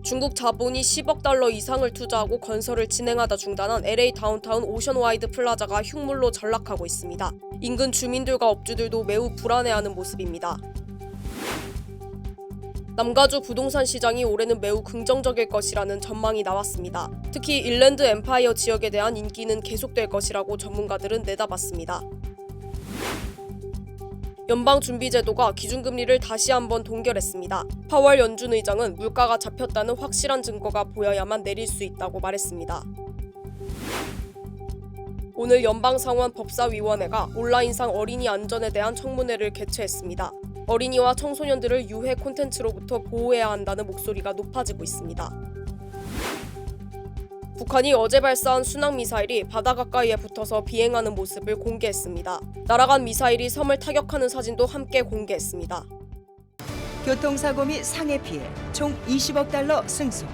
중국 자본이 10억 달러 이상을 투자하고 건설을 진행하다 중단한 LA 다운타운 오션와이드 플라자가 흉물로 전락하고 있습니다. 인근 주민들과 업주들도 매우 불안해하는 모습입니다. 남가주 부동산 시장이 올해는 매우 긍정적일 것이라는 전망이 나왔습니다. 특히 인랜드 엠파이어 지역에 대한 인기는 계속될 것이라고 전문가들은 내다봤습니다. 연방준비제도가 기준금리를 다시 한번 동결했습니다. 파월 연준 의장은 물가가 잡혔다는 확실한 증거가 보여야만 내릴 수 있다고 말했습니다. 오늘 연방상원법사위원회가 온라인상 어린이 안전에 대한 청문회를 개최했습니다. 어린이와 청소년들을 유해 콘텐츠로부터 보호해야 한다는 목소리가 높아지고 있습니다. 북한이 어제 발사한 순항미사일이 바다 가까이에 붙어서 비행하는 모습을 공개했습니다. 날아간 미사일이 섬을 타격하는 사진도 함께 공개했습니다. 교통사고 및 상해 피해 총 20억 달러 승소.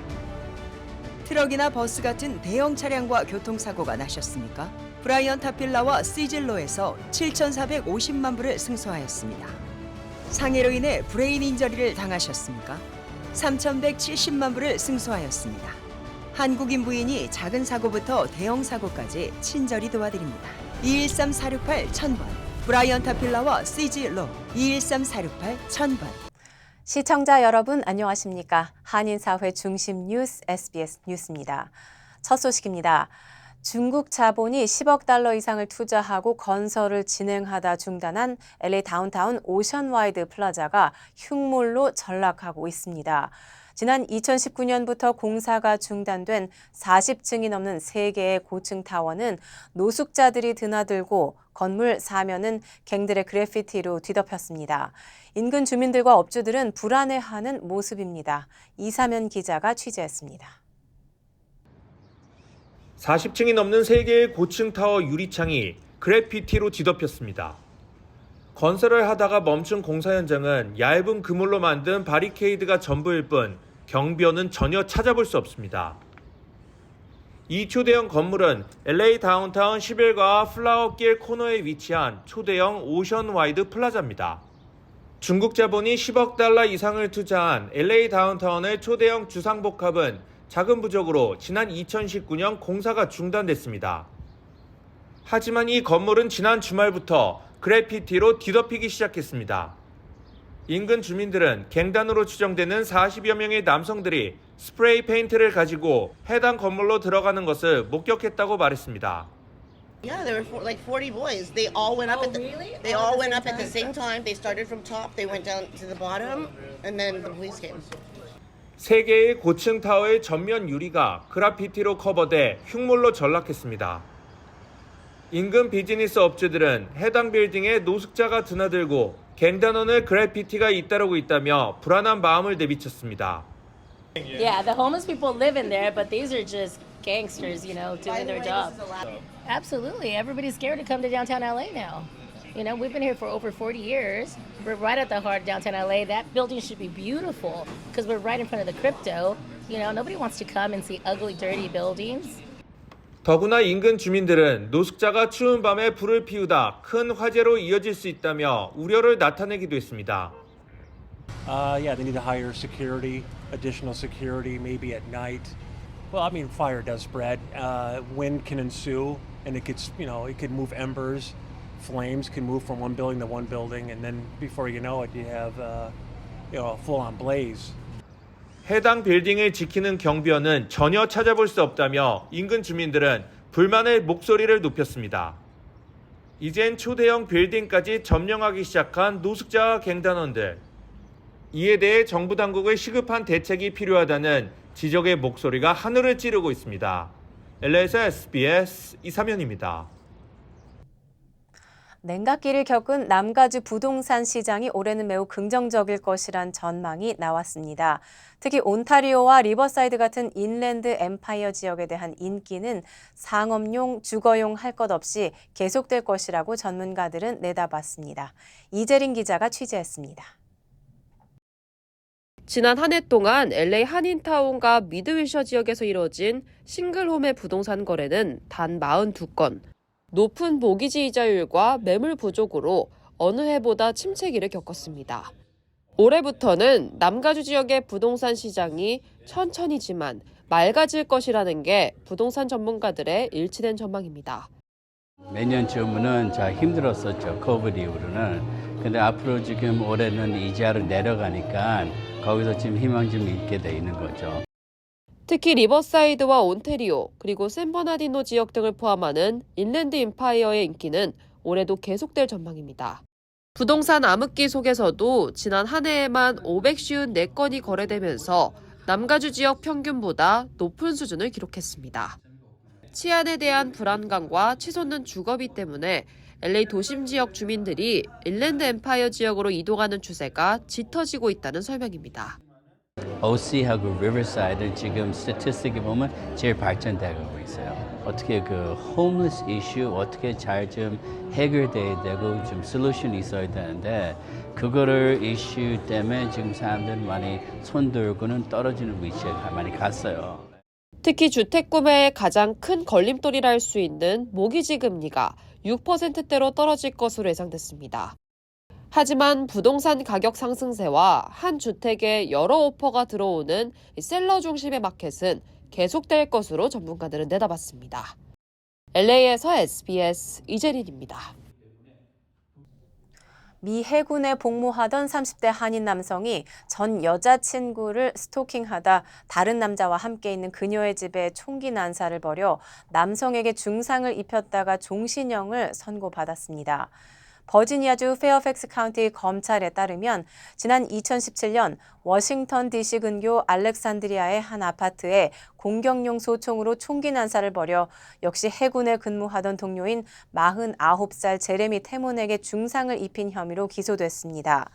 트럭이나 버스 같은 대형 차량과 교통사고가 나셨습니까? 브라이언 타필라와 시즐로에서 7,450만 불을 승소하였습니다. 상해로 인해 브레인 인저리를 당하셨습니까? 3,170만 불을 승소하였습니다. 한국인 부인이 작은 사고부터 대형 사고까지 친절히 도와드립니다. 213-468-1000번 브라이언 타필라와 시즐로 213-468-1000번. 시청자 여러분 안녕하십니까? 한인사회 중심 뉴스 SBS 뉴스입니다. 첫 소식입니다. 중국 자본이 10억 달러 이상을 투자하고 건설을 진행하다 중단한 LA 다운타운 오션와이드 플라자가 흉물로 전락하고 있습니다. 지난 2019년부터 공사가 중단된 40층이 넘는 3개의 고층 타워는 노숙자들이 드나들고 건물 사면은 갱들의 그래피티로 뒤덮였습니다. 인근 주민들과 업주들은 불안해하는 모습입니다. 이사면 기자가 취재했습니다. 40층이 넘는 3개의 고층 타워 유리창이 그래피티로 뒤덮였습니다. 건설을 하다가 멈춘 공사 현장은 얇은 그물로 만든 바리케이드가 전부일 뿐 경비원은 전혀 찾아볼 수 없습니다. 이 초대형 건물은 LA 다운타운 11가 플라워길 코너에 위치한 초대형 오션와이드 플라자입니다. 중국 자본이 10억 달러 이상을 투자한 LA 다운타운의 초대형 주상복합은 자금 부족으로 지난 2019년 공사가 중단됐습니다. 하지만 이 건물은 지난 주말부터 그래피티로 뒤덮이기 시작했습니다. 인근 주민들은 갱단으로 추정되는 40여 명의 남성들이 스프레이 페인트를 가지고 해당 건물로 들어가는 것을 목격했다고 말했습니다. Yeah, there were like 40 boys. They all went up They all went up at the same time. They started from top, they went down to the bottom, and then the police came. 3개의 고층 타워의 전면 유리가 그래피티로 커버돼 흉물로 전락했습니다. 인근 비즈니스 업주들은 해당 빌딩에 노숙자가 드나들고 갱단원의 그래피티가 잇따르고 있다며 불안한 마음을 내비쳤습니다. Yeah, the homeless people live in there, but these are just gangsters, doing their job. Absolutely. Everybody's scared to come to downtown LA now. We've been here for over 40 years. We're right at the heart of downtown LA. That building should be beautiful because we're right in front of the crypto. Nobody wants to come and see ugly, dirty buildings. 더구나 인근 주민들은 노숙자가 추운 밤에 불을 피우다 큰 화재로 이어질 수 있다며 우려를 나타내기도 했습니다. Yeah, they need to hire security, additional security, maybe at night. Well, I mean, fire does spread. Wind can ensue, and it could move embers. Flames can move from one building to one building, and then before you know it, you have a full-on blaze. 해당 빌딩을 지키는 경비원은 전혀 찾아볼 수 없다며 인근 주민들은 불만의 목소리를 높였습니다. 이젠 초대형 빌딩까지 점령하기 시작한 노숙자와 갱단원들. 이에 대해 정부 당국의 시급한 대책이 필요하다는 지적의 목소리가 하늘을 찌르고 있습니다. LA에서 SBS 이사면입니다. 냉각기를 겪은 남가주 부동산 시장이 올해는 매우 긍정적일 것이란 전망이 나왔습니다. 특히 온타리오와 리버사이드 같은 인랜드 엠파이어 지역에 대한 인기는 상업용, 주거용 할 것 없이 계속될 것이라고 전문가들은 내다봤습니다. 이재린 기자가 취재했습니다. 지난 한 해 동안 LA 한인타운과 미드위셔 지역에서 이뤄진 싱글홈의 부동산 거래는 단 42건. 높은 모기지 이자율과 매물 부족으로 어느 해보다 침체기를 겪었습니다. 올해부터는 남가주 지역의 부동산 시장이 천천히지만 맑아질 것이라는 게 부동산 전문가들의 일치된 전망입니다. 매년쯤은 힘들었었죠. 코비드 이후로는. 근데 앞으로 지금 올해는 이자로 내려가니까 거기서 지금 희망 좀 있게 돼 있는 거죠. 특히 리버사이드와 온태리오 그리고 샌버나디노 지역 등을 포함하는 인랜드 임파이어의 인기는 올해도 계속될 전망입니다. 부동산 암흑기 속에서도 지난 한 해에만 554건이 거래되면서 남가주 지역 평균보다 높은 수준을 기록했습니다. 치안에 대한 불안감과 치솟는 주거비 때문에 LA 도심 지역 주민들이 인랜드 엠파이어 지역으로 이동하는 추세가 짙어지고 있다는 설명입니다. OC하고 리버사이드 지금 스태티스틱에 보면 제일 발전되고 있어요. 어떻게 그 홈리스 이슈 어떻게 잘 좀 해결돼야 되고 좀 솔루션이 있어야 되는데 그거를 이슈 때문에 지금 사람들 많이 손들고는 떨어지는 위치에 많이 갔어요. 특히 주택 구매에 가장 큰 걸림돌이라 할 수 있는 모기지 금리가 6%대로 떨어질 것으로 예상됐습니다. 하지만 부동산 가격 상승세와 한 주택에 여러 오퍼가 들어오는 셀러 중심의 마켓은 계속될 것으로 전문가들은 내다봤습니다. LA에서 SBS 이재린입니다. 미 해군에 복무하던 30대 한인 남성이 전 여자친구를 스토킹하다 다른 남자와 함께 있는 그녀의 집에 총기 난사를 벌여 남성에게 중상을 입혔다가 종신형을 선고받았습니다. 버지니아주 페어팩스 카운티 검찰에 따르면 지난 2017년 워싱턴 DC 근교 알렉산드리아의 한 아파트에 공격용 소총으로 총기 난사를 벌여 역시 해군에 근무하던 동료인 49살 제레미 태문에게 중상을 입힌 혐의로 기소됐습니다.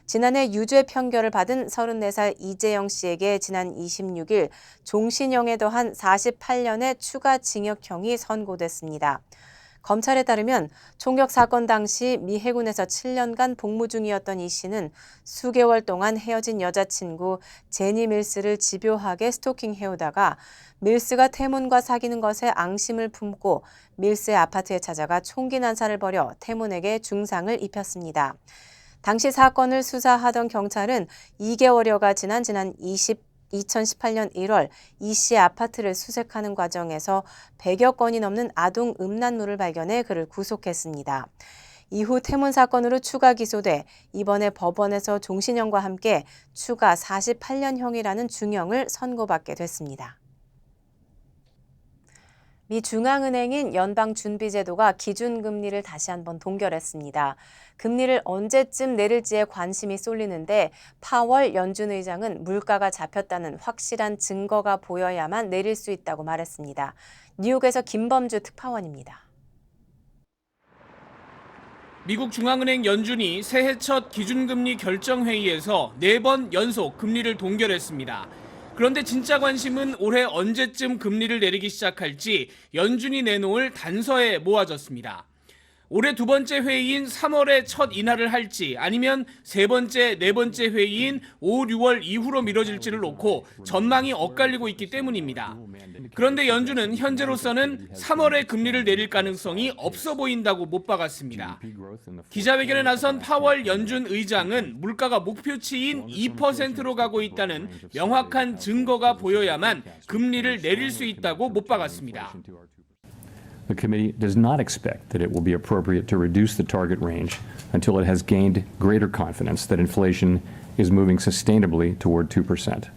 지난해 유죄 판결을 받은 34살 이재영 씨에게 지난 26일 종신형에 더한 48년의 추가 징역형이 선고됐습니다. 검찰에 따르면 총격 사건 당시 미 해군에서 7년간 복무 중이었던 이 씨는 수개월 동안 헤어진 여자친구 제니 밀스를 집요하게 스토킹해오다가 밀스가 태문과 사귀는 것에 앙심을 품고 밀스의 아파트에 찾아가 총기 난사를 벌여 태문에게 중상을 입혔습니다. 당시 사건을 수사하던 경찰은 2개월여가 지난 2018년 1월 이 씨의 아파트를 수색하는 과정에서 100여 건이 넘는 아동 음란물을 발견해 그를 구속했습니다. 이후 태문 사건으로 추가 기소돼 이번에 법원에서 종신형과 함께 추가 48년형이라는 중형을 선고받게 됐습니다. 미 중앙은행인 연방준비제도가 기준금리를 다시 한번 동결했습니다. 금리를 언제쯤 내릴지에 관심이 쏠리는데 파월 연준 의장은 물가가 잡혔다는 확실한 증거가 보여야만 내릴 수 있다고 말했습니다. 뉴욕에서 김범주 특파원입니다. 미국 중앙은행 연준이 새해 첫 기준금리 결정회의에서 4번 연속 금리를 동결했습니다. 그런데 진짜 관심은 올해 언제쯤 금리를 내리기 시작할지 연준이 내놓을 단서에 모아졌습니다. 올해 두 번째 회의인 3월에 첫 인하를 할지 아니면 세 번째, 네 번째 회의인 5, 6월 이후로 미뤄질지를 놓고 전망이 엇갈리고 있기 때문입니다. 그런데 연준은 현재로서는 3월에 금리를 내릴 가능성이 없어 보인다고 못 박았습니다. 기자회견에 나선 파월 연준 의장은 물가가 목표치인 2%로 가고 있다는 명확한 증거가 보여야만 금리를 내릴 수 있다고 못 박았습니다. The committee does not expect that it will be appropriate to reduce the target range until it has gained greater confidence that inflation is moving sustainably toward 2%.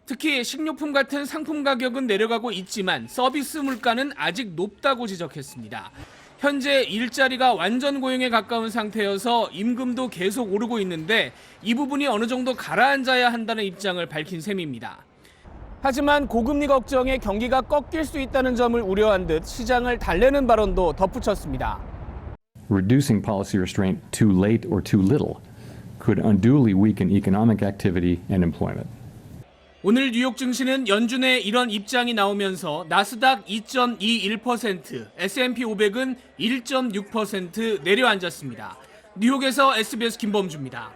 특히 식료품 같은 상품 가격은 내려가고 있지만 서비스 물가는 아직 높다고 지적했습니다. 현재 일자리가 완전 고용에 가까운 상태여서 임금도 계속 오르고 있는데 이 부분이 어느 정도 가라앉아야 한다는 입장을 밝힌 셈입니다. 하지만 고금리 걱정에 경기가 꺾일 수 있다는 점을 우려한 듯 시장을 달래는 발언도 덧붙였습니다. Reducing policy restraint too late or too little could unduly weaken economic activity and employment. 오늘 뉴욕 증시는 연준의 이런 입장이 나오면서 나스닥 2.21%, S&P 500은 1.6% 내려앉았습니다. 뉴욕에서 SBS 김범주입니다.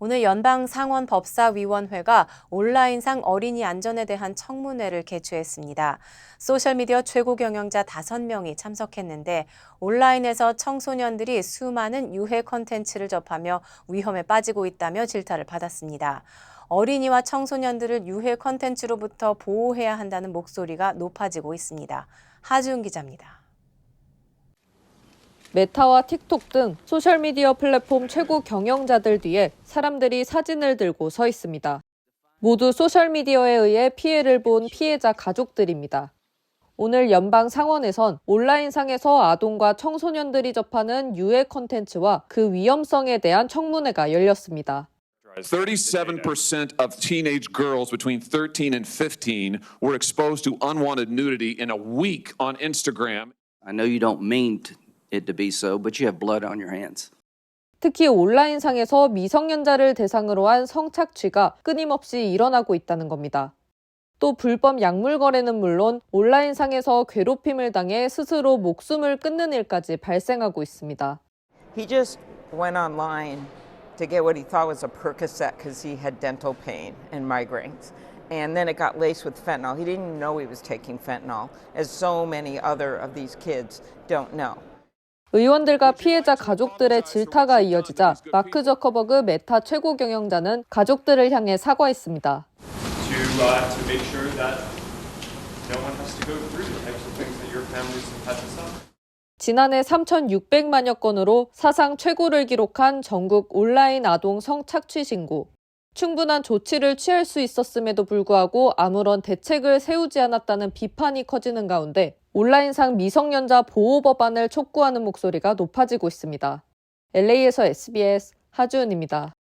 오늘 연방상원법사위원회가 온라인상 어린이 안전에 대한 청문회를 개최했습니다. 소셜미디어 최고 경영자 5명이 참석했는데 온라인에서 청소년들이 수많은 유해 콘텐츠를 접하며 위험에 빠지고 있다며 질타를 받았습니다. 어린이와 청소년들을 유해 콘텐츠로부터 보호해야 한다는 목소리가 높아지고 있습니다. 하주은 기자입니다. 메타와 틱톡 등 소셜미디어 플랫폼 최고 경영자들 뒤에 사람들이 사진을 들고 서 있습니다. 모두 소셜미디어에 의해 피해를 본 피해자 가족들입니다. 오늘 연방 상원에선 온라인상에서 아동과 청소년들이 접하는 유해 콘텐츠와 그 위험성에 대한 청문회가 열렸습니다. 37% of teenage girls between 13 and 15 were exposed to unwanted nudity in a week on Instagram. I know you don't mean it to be so, but you have blood on your hands. 특히 온라인상에서 미성년자를 대상으로 한 성착취가 끊임없이 일어나고 있다는 겁니다. 또 불법 약물 거래는 물론 온라인상에서 괴롭힘을 당해 스스로 목숨을 끊는 일까지 발생하고 있습니다. He just went online to get what he thought was a Percocet because he had dental pain and migraines. And then it got laced with fentanyl. He didn't know he was taking fentanyl, as so many other of these kids don't know. 의원들과 피해자 가족들의 질타가 이어지자 마크 저커버그 메타 최고 경영자는 가족들을 향해 사과했습니다. To make sure that no one has to go through the types of things that your families have had to suffer. 지난해 3,600만여 건으로 사상 최고를 기록한 전국 온라인 아동 성착취 신고. 충분한 조치를 취할 수 있었음에도 불구하고 아무런 대책을 세우지 않았다는 비판이 커지는 가운데 온라인상 미성년자 보호 법안을 촉구하는 목소리가 높아지고 있습니다. LA에서 SBS 하주은입니다.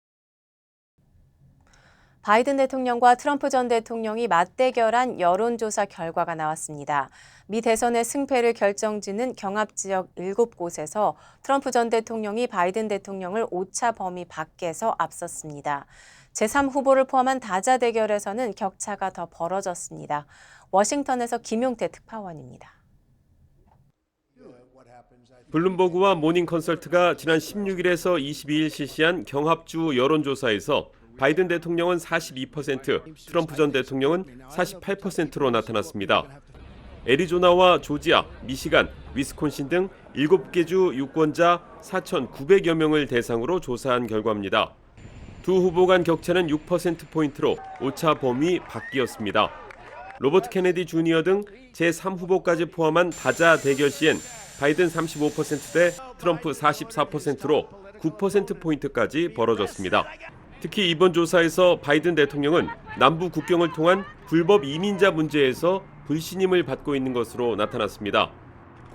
바이든 대통령과 트럼프 전 대통령이 맞대결한 여론조사 결과가 나왔습니다. 미 대선의 승패를 결정짓는 경합지역 7곳에서 트럼프 전 대통령이 바이든 대통령을 오차 범위 밖에서 앞섰습니다. 제3후보를 포함한 다자 대결에서는 격차가 더 벌어졌습니다. 워싱턴에서 김용태 특파원입니다. 블룸버그와 모닝컨설트가 지난 16일에서 22일 실시한 경합주 여론조사에서 바이든 대통령은 42%, 트럼프 전 대통령은 48%로 나타났습니다. 애리조나와 조지아, 미시간, 위스콘신 등 7개 주 유권자 4,900여 명을 대상으로 조사한 결과입니다. 두 후보 간 격차는 6%포인트로 오차 범위 밖이었습니다. 로버트 케네디 주니어 등 제3후보까지 포함한 다자 대결 시엔 바이든 35%대 트럼프 44%로 9%포인트까지 벌어졌습니다. 특히 이번 조사에서 바이든 대통령은 남부 국경을 통한 불법 이민자 문제에서 불신임을 받고 있는 것으로 나타났습니다.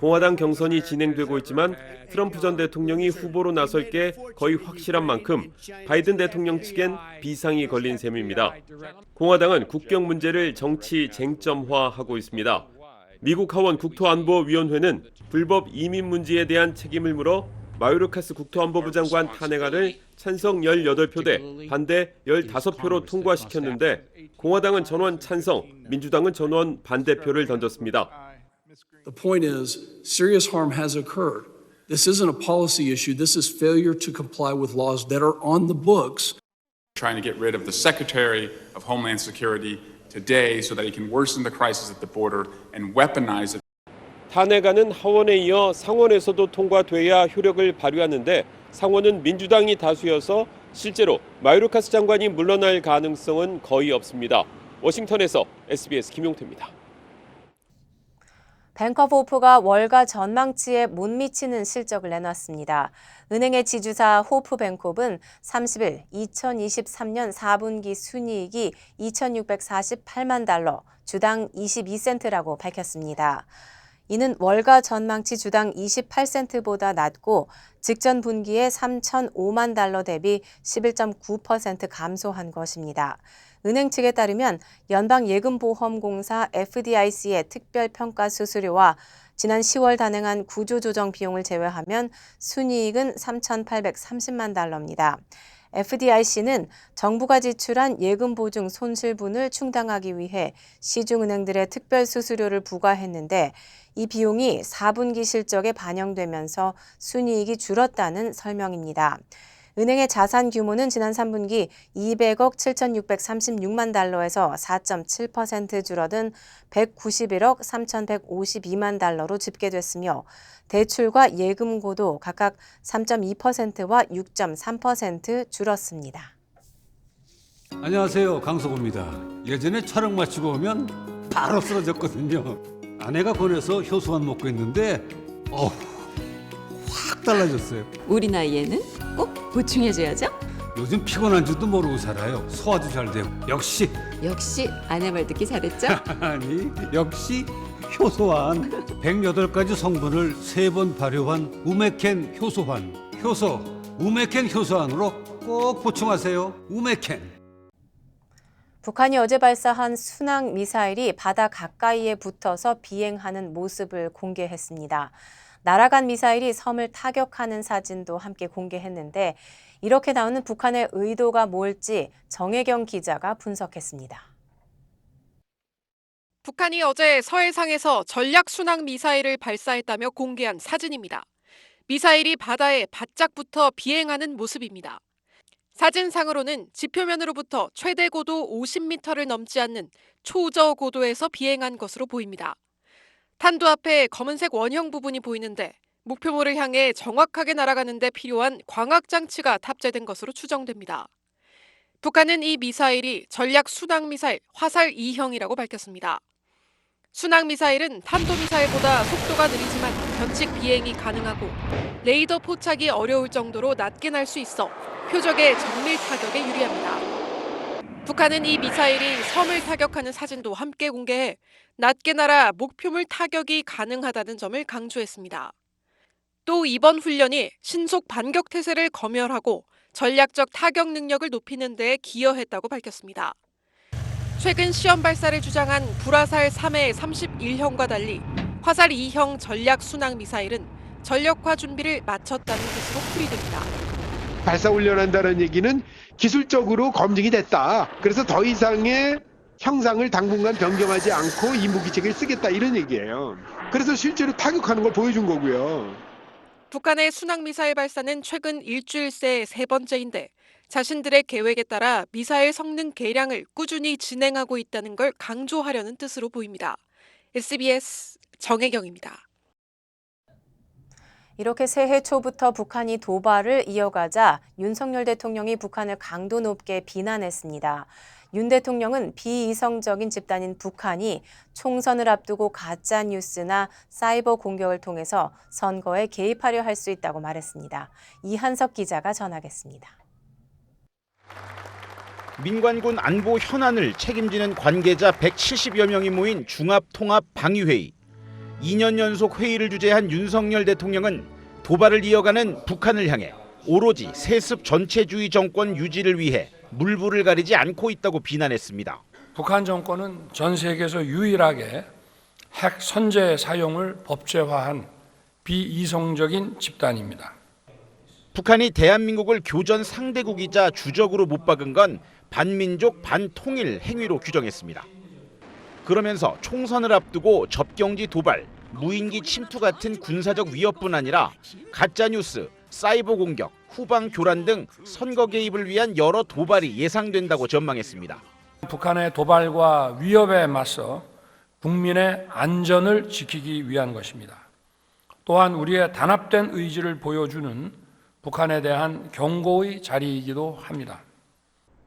공화당 경선이 진행되고 있지만 트럼프 전 대통령이 후보로 나설 게 거의 확실한 만큼 바이든 대통령 측엔 비상이 걸린 셈입니다. 공화당은 국경 문제를 정치 쟁점화하고 있습니다. 미국 하원 국토안보위원회는 불법 이민 문제에 대한 책임을 물어 마요르카스 국토안보부 장관 탄핵안을 찬성 18표 대 반대 15표로 통과시켰는데 공화당은 전원 찬성, 민주당은 전원 반대표를 던졌습니다. The point is, serious harm has occurred. This isn't a policy issue. This is failure to comply with laws that are on the books. Trying to get rid of the Secretary of Homeland Security today so that he can worsen the crisis at the border and weaponize it. 탄핵안은 하원에 이어 상원에서도 통과돼야 효력을 발휘하는데 상원은 민주당이 다수여서 실제로 마요르카스 장관이 물러날 가능성은 거의 없습니다. 워싱턴에서 SBS 김용태입니다. 뱅크 오브 호프가 월가 전망치에 못 미치는 실적을 내놨습니다. 은행의 지주사 호프뱅크옵은 30일 2023년 4분기 순이익이 2,648만 달러, 주당 22센트라고 밝혔습니다. 이는 월가 전망치 주당 28센트보다 낮고 직전 분기에 3,005만 달러 대비 11.9% 감소한 것입니다. 은행 측에 따르면 연방예금보험공사 FDIC의 특별평가 수수료와 지난 10월 단행한 구조조정 비용을 제외하면 순이익은 3,830만 달러입니다. FDIC는 정부가 지출한 예금보증 손실분을 충당하기 위해 시중은행들의 특별 수수료를 부과했는데 이 비용이 4분기 실적에 반영되면서 순이익이 줄었다는 설명입니다. 은행의 자산 규모는 지난 3분기 200억 7,636만 달러에서 4.7% 줄어든 191억 3,152만 달러로 집계됐으며 대출과 예금고도 각각 3.2%와 6.3% 줄었습니다. 안녕하세요, 강석호입니다. 예전에 촬영 마치고 오면 바로 쓰러졌거든요. 아내가 권해서 효소환 먹고 있는데 확 달라졌어요. 우리 나이에는 꼭 보충해줘야죠. 요즘 피곤한 줄도 모르고 살아요. 소화도 잘 되고. 역시 아내 말 듣기 잘했죠? 아니, 역시 효소환. 108가지 성분을 3번 발효한 우메켄 효소환. 효소 우메켄 효소환으로 꼭 보충하세요. 우메켄. 북한이 어제 발사한 순항 미사일이 바다 가까이에 붙어서 비행하는 모습을 공개했습니다. 날아간 미사일이 섬을 타격하는 사진도 함께 공개했는데 이렇게 나오는 북한의 의도가 뭘지 정혜경 기자가 분석했습니다. 북한이 어제 서해상에서 전략 순항 미사일을 발사했다며 공개한 사진입니다. 미사일이 바다에 바짝 붙어 비행하는 모습입니다. 사진상으로는 지표면으로부터 최대 고도 50m를 넘지 않는 초저고도에서 비행한 것으로 보입니다. 탄도 앞에 검은색 원형 부분이 보이는데 목표물을 향해 정확하게 날아가는 데 필요한 광학장치가 탑재된 것으로 추정됩니다. 북한은 이 미사일이 전략 순항미사일 화살 2형이라고 밝혔습니다. 순항미사일은 탄도미사일보다 속도가 느리지만 변칙 비행이 가능하고 레이더 포착이 어려울 정도로 낮게 날 수 있어 표적의 정밀 타격에 유리합니다. 북한은 이 미사일이 섬을 타격하는 사진도 함께 공개해 낮게 날아 목표물 타격이 가능하다는 점을 강조했습니다. 또 이번 훈련이 신속 반격 태세를 검열하고 전략적 타격 능력을 높이는 데 기여했다고 밝혔습니다. 최근 시험 발사를 주장한 불화살 3의 31형과 달리 화살 2형 전략 순항 미사일은 전력화 준비를 마쳤다는 뜻으로 풀이됩니다. 발사 훈련한다는 얘기는 기술적으로 검증이 됐다. 그래서 더 이상의 형상을 당분간 변경하지 않고 이 무기체계를 쓰겠다 이런 얘기예요. 그래서 실제로 타격하는 걸 보여준 거고요. 북한의 순항미사일 발사는 최근 일주일 새 3번째인데 자신들의 계획에 따라 미사일 성능 개량을 꾸준히 진행하고 있다는 걸 강조하려는 뜻으로 보입니다. SBS 정혜경입니다. 이렇게 새해 초부터 북한이 도발을 이어가자 윤석열 대통령이 북한을 강도 높게 비난했습니다. 윤 대통령은 비이성적인 집단인 북한이 총선을 앞두고 가짜 뉴스나 사이버 공격을 통해서 선거에 개입하려 할 수 있다고 말했습니다. 이한석 기자가 전하겠습니다. 민관군 안보 현안을 책임지는 관계자 170여 명이 모인 중합통합방위회의. 2년 연속 회의를 주재한 윤석열 대통령은 도발을 이어가는 북한을 향해 오로지 세습 전체주의 정권 유지를 위해 물불을 가리지 않고 있다고 비난했습니다. 북한 정권은 전 세계에서 유일하게 핵 선제 사용을 법제화한 비이성적인 집단입니다. 북한이 대한민국을 교전 상대국이자 주적으로 못 박은 건 반민족 반통일 행위로 규정했습니다. 그러면서 총선을 앞두고 접경지 도발, 무인기 침투 같은 군사적 위협뿐 아니라 가짜뉴스, 사이버 공격, 후방 교란 등 선거 개입을 위한 여러 도발이 예상된다고 전망했습니다. 북한의 도발과 위협에 맞서 국민의 안전을 지키기 위한 것입니다. 또한 우리의 단합된 의지를 보여주는 북한에 대한 경고의 자리이기도 합니다.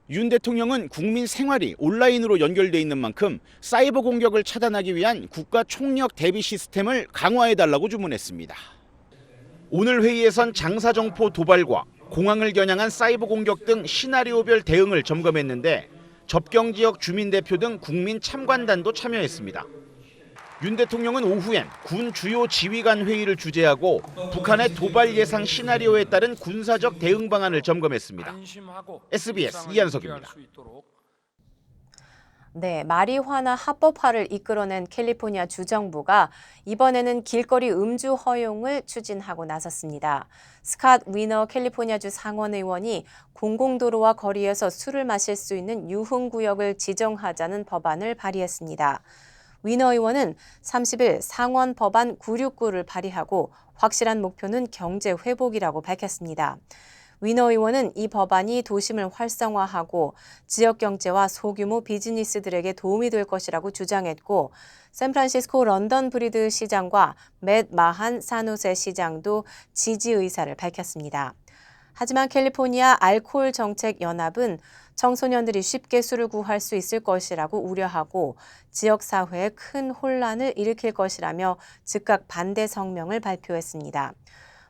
윤 대통령은 국민 생활이 온라인으로 연결돼 있는 만큼 사이버 공격을 차단하기 위한 국가 총력 대비 시스템을 강화해달라고 주문했습니다. 오늘 회의에선 장사정포 도발과 공항을 겨냥한 사이버 공격 등 시나리오별 대응을 점검했는데 접경 지역 주민 대표 등 국민 참관단도 참여했습니다. 윤 대통령은 오후엔 군 주요 지휘관 회의를 주재하고 북한의 도발 예상 시나리오에 따른 군사적 대응 방안을 점검했습니다. SBS 이한석입니다. 네, 마리화나 합법화를 이끌어낸 캘리포니아 주정부가 이번에는 길거리 음주 허용을 추진하고 나섰습니다. 스캇 위너 캘리포니아주 상원의원이 공공도로와 거리에서 술을 마실 수 있는 유흥구역을 지정하자는 법안을 발의했습니다. 위너 의원은 30일 상원 법안 969를 발의하고 확실한 목표는 경제 회복이라고 밝혔습니다. 위너 의원은 이 법안이 도심을 활성화하고 지역 경제와 소규모 비즈니스들에게 도움이 될 것이라고 주장했고 샌프란시스코 런던 브리드 시장과 맷 마한 산호세 시장도 지지 의사를 밝혔습니다. 하지만 캘리포니아 알코올 정책 연합은 청소년들이 쉽게 술을 구할 수 있을 것이라고 우려하고 지역 사회에 큰 혼란을 일으킬 것이라며 즉각 반대 성명을 발표했습니다.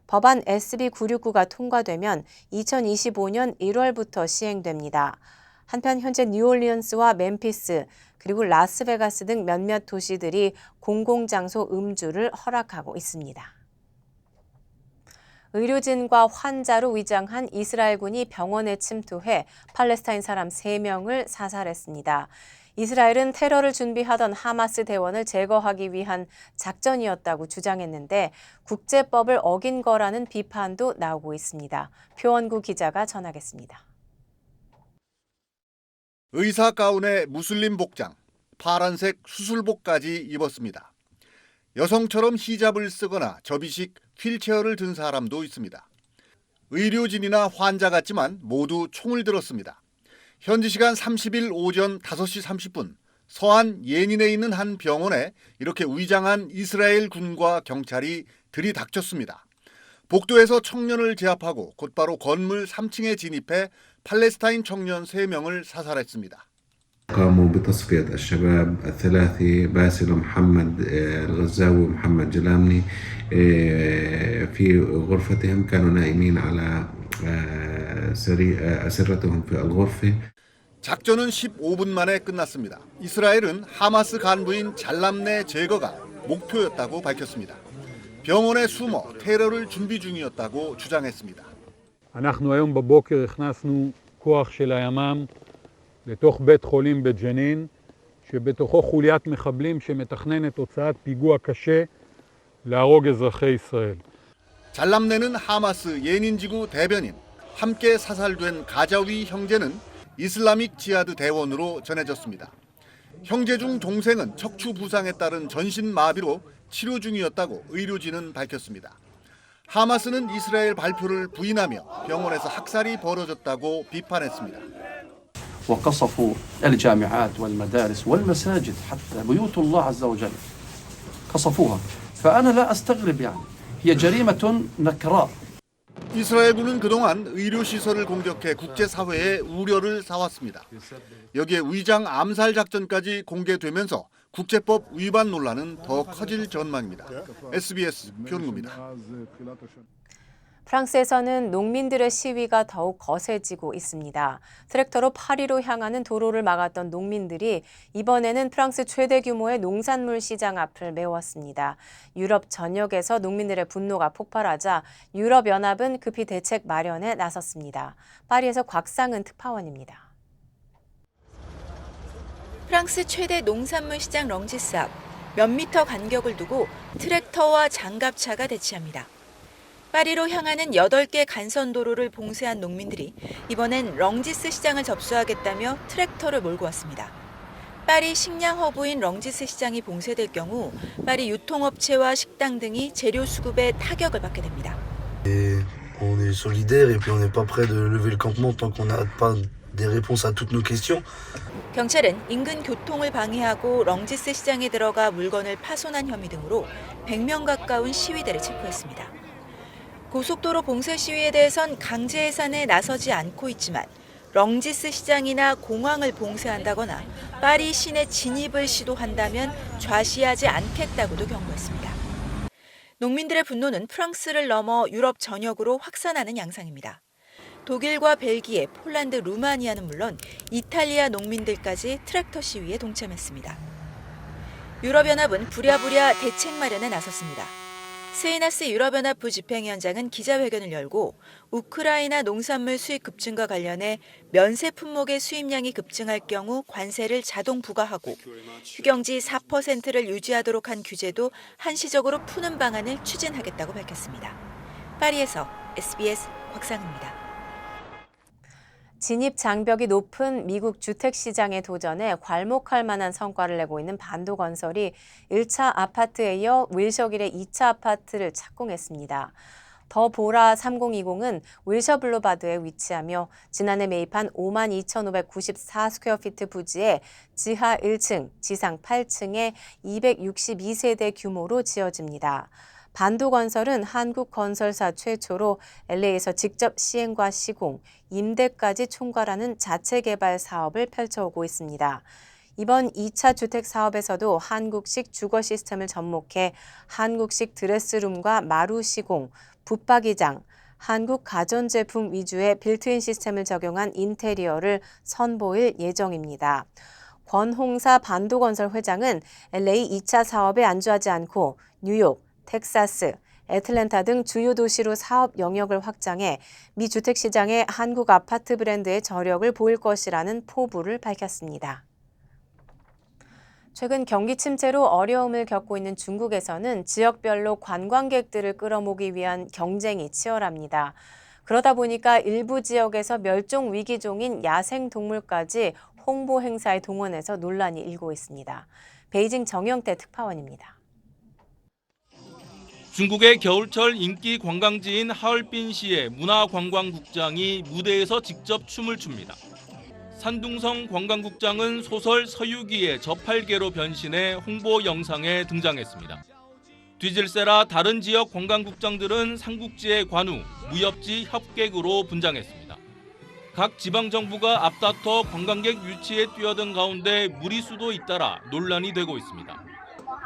법안 SB 969가 통과되면 2025년 1월부터 시행됩니다. 한편 현재 뉴올리언스와 멤피스 그리고 라스베가스 등 몇몇 도시들이 공공장소 음주를 허락하고 있습니다. 의료진과 환자로 위장한 이스라엘군이 병원에 침투해 팔레스타인 사람 3명을 사살했습니다. 이스라엘은 테러를 준비하던 하마스 대원을 제거하기 위한 작전이었다고 주장했는데 국제법을 어긴 거라는 비판도 나오고 있습니다. 표원구 기자가 전하겠습니다. 의사 가운에 무슬림 복장, 파란색 수술복까지 입었습니다. 여성처럼 히잡을 쓰거나 접이식 휠체어를 든 사람도 있습니다. 의료진이나 환자 같지만 모두 총을 들었습니다. 현지 시간 30일 오전 5시 30분 서한 예닌에 있는 한 병원에 이렇게 위장한 이스라엘 군과 경찰이 들이닥쳤습니다. 복도에서 청년을 제압하고 곧바로 건물 3층에 진입해 팔레스타인 청년 3명을 사살했습니다. قاموا بتصفية الشباب الثلاثي باسل محمد الغزاوي ومحمد جلامني في غرفتهم كانوا نائمين على أسرتهم في الغرفة. 작전은 15분 만에 끝났습니다. 이스라엘은 하마스 간부인 잘람네 제거가 목표였다고 밝혔습니다. 병원에 숨어 테러를 준비 중이었다고 주장했습니다. אנחנו היום בבוקר הכנסנו כוח של הימ"מ לתוך בית חולים בג'נין, שבתוכו חוליית מחבלים שמתכננת הוצאת פיגוע קשה להרוג אזרחי ישראל. 잘람네는 하마스 예닌지구 대변인, 함께 사살된 가자위 형제는 이슬라믹 지하드 대원으로 전해졌습니다. 형제 중 동생은 척추 부상에 따른 전신 마비로 치료 중이었다고 의료진은 밝혔습니다. 하마스는 이스라엘 발표를 부인하며 병원에서 학살이 벌어졌다고 비판했습니다. وقصفوا الجامعات والمدارس والمساجد حتى بيوت الله عز وجل قصفوها فأنا لا أستغرب يعني هي جريمة نكراء. 이스라엘군은 그동안 의료시설을 공격해 국제사회에 우려를 사왔습니다. 여기에 위장 암살 작전까지 공개되면서 국제법 위반 논란은 더 커질 전망입니다. SBS 표은구입니다. 프랑스에서는 농민들의 시위가 더욱 거세지고 있습니다. 트랙터로 파리로 향하는 도로를 막았던 농민들이 이번에는 프랑스 최대 규모의 농산물 시장 앞을 메웠습니다. 유럽 전역에서 농민들의 분노가 폭발하자 유럽연합은 급히 대책 마련에 나섰습니다. 파리에서 곽상은 특파원입니다. 프랑스 최대 농산물 시장 렁지스 앞 몇 미터 간격을 두고 트랙터와 장갑차가 대치합니다. 파리로 향하는 8개 간선도로를 봉쇄한 농민들이 이번엔 렁지스 시장을 접수하겠다며 트랙터를 몰고 왔습니다. 파리 식량 허브인 렁지스 시장이 봉쇄될 경우 파리 유통업체와 식당 등이 재료 수급에 타격을 받게 됩니다. On est solidaire et puis on n'est pas prêt de lever le campement tant qu'on n'a pas des réponses à toutes nos questions. 경찰은 인근 교통을 방해하고 렁지스 시장에 들어가 물건을 파손한 혐의 등으로 100명 가까운 시위대를 체포했습니다. 고속도로 봉쇄 시위에 대해선 강제 해산에 나서지 않고 있지만 렁지스 시장이나 공항을 봉쇄한다거나 파리 시내 진입을 시도한다면 좌시하지 않겠다고도 경고했습니다. 농민들의 분노는 프랑스를 넘어 유럽 전역으로 확산하는 양상입니다. 독일과 벨기에, 폴란드, 루마니아는 물론 이탈리아 농민들까지 트랙터 시위에 동참했습니다. 유럽연합은 부랴부랴 대책 마련에 나섰습니다. 스위나스 유럽연합 부집행위원장은 기자회견을 열고 우크라이나 농산물 수입 급증과 관련해 면세 품목의 수입량이 급증할 경우 관세를 자동 부과하고 휴경지 4%를 유지하도록 한 규제도 한시적으로 푸는 방안을 추진하겠다고 밝혔습니다. 파리에서 SBS 곽상입니다. 진입 장벽이 높은 미국 주택시장에 도전해 괄목할 만한 성과를 내고 있는 반도건설이 1차 아파트에 이어 윌셔길의 2차 아파트를 착공했습니다. 더 보라 3020은 윌셔 블루바드에 위치하며 지난해 매입한 52,594스퀘어피트 부지에 지하 1층, 지상 8층에 262세대 규모로 지어집니다. 반도건설은 한국 건설사 최초로 LA에서 직접 시행과 시공, 임대까지 총괄하는 자체 개발 사업을 펼쳐오고 있습니다. 이번 2차 주택 사업에서도 한국식 주거 시스템을 접목해 한국식 드레스룸과 마루 시공, 붙박이장, 한국 가전제품 위주의 빌트인 시스템을 적용한 인테리어를 선보일 예정입니다. 권홍사 반도건설 회장은 LA 2차 사업에 안주하지 않고 뉴욕, 텍사스, 애틀랜타 등 주요 도시로 사업 영역을 확장해 미 주택시장에 한국 아파트 브랜드의 저력을 보일 것이라는 포부를 밝혔습니다. 최근 경기 침체로 어려움을 겪고 있는 중국에서는 지역별로 관광객들을 끌어모기 위한 경쟁이 치열합니다. 그러다 보니까 일부 지역에서 멸종 위기종인 야생동물까지 홍보 행사에 동원해서 논란이 일고 있습니다. 베이징 정영태 특파원입니다. 중국의 겨울철 인기 관광지인 하얼빈시의 문화관광국장이 무대에서 직접 춤을 춥니다. 산둥성 관광국장은 소설 서유기의 저팔계로 변신해 홍보 영상에 등장했습니다. 뒤질세라 다른 지역 관광국장들은 삼국지의 관우, 무협지 협객으로 분장했습니다. 각 지방정부가 앞다퉈 관광객 유치에 뛰어든 가운데 무리수도 잇따라 논란이 되고 있습니다.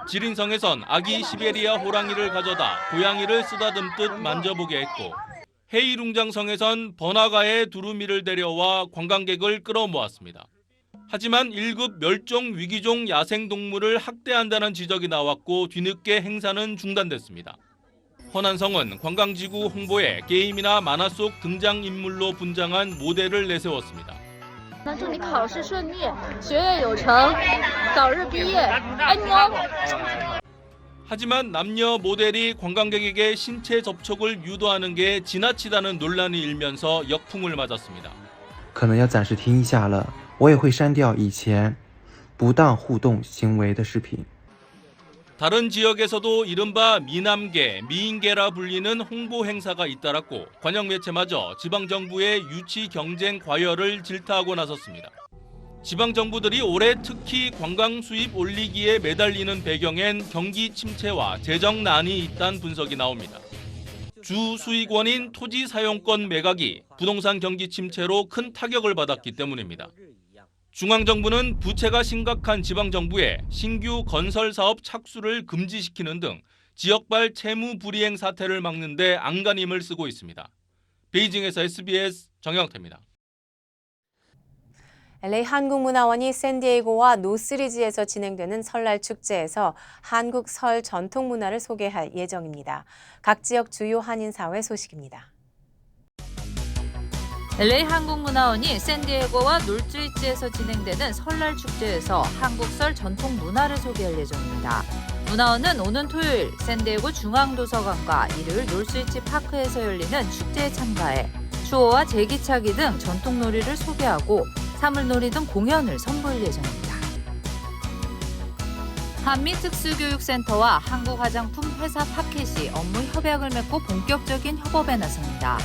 지린성에선 아기 시베리아 호랑이를 가져다 고양이를 쓰다듬듯 만져보게 했고 헤이룽장성에선 번화가에 두루미를 데려와 관광객을 끌어모았습니다. 하지만 1급 멸종 위기종 야생동물을 학대한다는 지적이 나왔고 뒤늦게 행사는 중단됐습니다. 허난성은 관광지구 홍보에 게임이나 만화 속 등장인물로 분장한 모델을 내세웠습니다. 祝你考试顺利，学业有成，早日毕业，爱你哦。 하지만 남녀 모델이 관광객에게 신체 접촉을 유도하는 게 지나치다는 논란이 일면서 역풍을 맞았습니다. 可能要暂时停一下了，我也会删掉以前不当互动行为的视频。 다른 지역에서도 이른바 미남계, 미인계라 불리는 홍보 행사가 잇따랐고 관영 매체마저 지방정부의 유치 경쟁 과열을 질타하고 나섰습니다. 지방정부들이 올해 특히 관광 수입 올리기에 매달리는 배경엔 경기 침체와 재정난이 있다는 분석이 나옵니다. 주 수익원인 토지 사용권 매각이 부동산 경기 침체로 큰 타격을 받았기 때문입니다. 중앙정부는 부채가 심각한 지방정부에 신규 건설 사업 착수를 금지시키는 등 지역발 채무 불이행 사태를 막는 데 안간힘을 쓰고 있습니다. 베이징에서 SBS 정영태입니다. LA 한국문화원이 샌디에이고와 노스리지에서 진행되는 설날 축제에서 한국 설 전통 문화를 소개할 예정입니다. 각 지역 주요 한인사회 소식입니다. LA 한국문화원이 샌디에고와 노스리지에서 진행되는 설날 축제에서 한국 설 전통 문화를 소개할 예정입니다. 문화원은 오는 토요일 샌디에고 중앙도서관과 일요일 노스리지 파크에서 열리는 축제에 참가해 추어와 제기차기 등 전통 놀이를 소개하고 사물놀이 등 공연을 선보일 예정입니다. 한미특수교육센터와 한국화장품 회사 파켓이 업무 협약을 맺고 본격적인 협업에 나섭니다.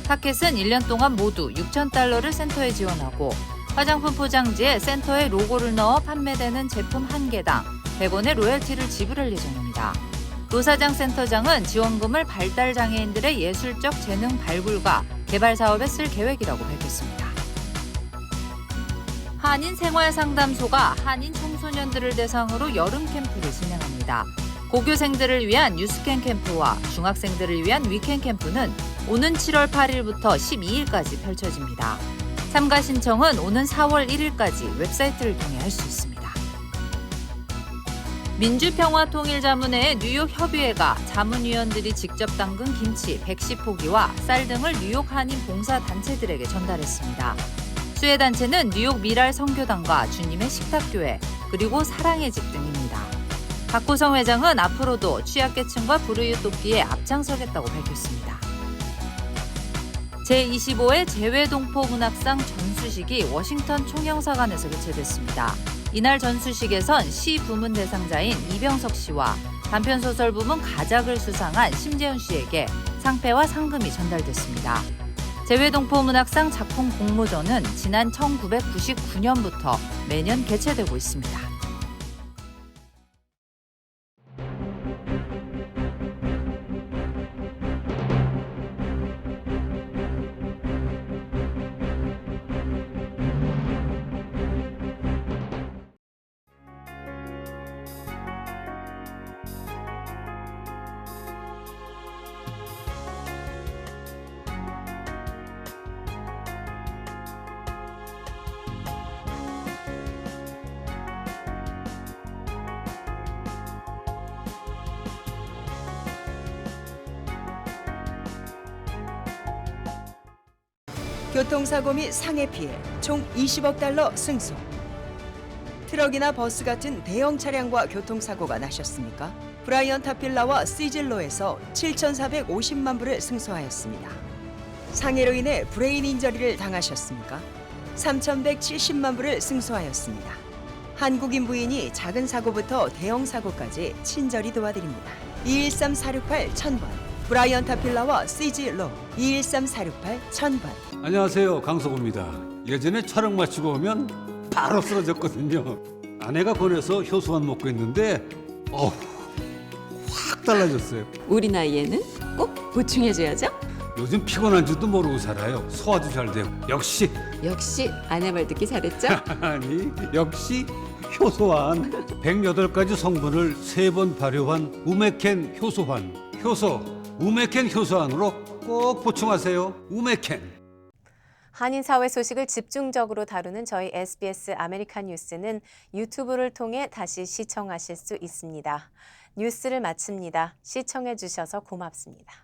파켓은 1년 동안 모두 $6,000를 센터에 지원하고 화장품 포장지에 센터의 로고를 넣어 판매되는 제품 1개당 100원의 로열티를 지불할 예정입니다. 노사장 센터장은 지원금을 발달장애인들의 예술적 재능 발굴과 개발 사업에 쓸 계획이라고 밝혔습니다. 한인생활상담소가 한인 청소년들을 대상으로 여름 캠프를 진행합니다. 고교생들을 위한 유스캠 캠프와 중학생들을 위한 위켄 캠프는 오는 7월 8일부터 12일까지 펼쳐집니다. 참가 신청은 오는 4월 1일까지 웹사이트를 통해 할 수 있습니다. 민주평화통일자문회의 뉴욕 협의회가 자문위원들이 직접 담근 김치 110포기와 쌀 등을 뉴욕 한인 봉사단체들에게 전달했습니다. 수혜 단체는 뉴욕 미랄 선교단과 주님의 식탁교회, 그리고 사랑의 집 등입니다. 박호성 회장은 앞으로도 취약계층과 불우이웃 돕기에 앞장서겠다고 밝혔습니다. 제25회 재외동포문학상 전수식이 워싱턴 총영사관에서 개최됐습니다. 이날 전수식에선 시 부문 대상자인 이병석 씨와 단편소설 부문 가작을 수상한 심재훈 씨에게 상패와 상금이 전달됐습니다. 재외동포문학상 작품 공모전은 지난 1999년부터 매년 개최되고 있습니다. 교통사고 및 상해 피해 총 20억 달러 승소. 트럭이나 버스 같은 대형 차량과 교통사고가 나셨습니까? 브라이언 타필라와 시즐로에서 7,450만 불을 승소하였습니다. 상해로 인해 브레인 인저리를 당하셨습니까? 3,170만 불을 승소하였습니다. 한국인 부인이 작은 사고부터 대형 사고까지 친절히 도와드립니다. 213-468-1000번 브라이언 타필라와 시즐로 213-468-1000번. 안녕하세요, 강석우입니다. 예전에 촬영 마치고 오면 바로 쓰러졌거든요. 아내가 권해서 효소만 먹고 있는데 확 달라졌어요. 우리 나이에는 꼭 보충해줘야죠. 요즘 피곤한 줄도 모르고 살아요. 소화도 잘 되고. 역시 아내 말 듣기 잘했죠? 아니, 역시 효소환. 108가지 성분을 3번 발효한 우메켄 효소환. 우메켄 효소환으로 꼭 보충하세요. 우메켄. 한인 사회 소식을 집중적으로 다루는 저희 SBS 아메리칸 뉴스는 유튜브를 통해 다시 시청하실 수 있습니다. 뉴스를 마칩니다. 시청해 주셔서 고맙습니다.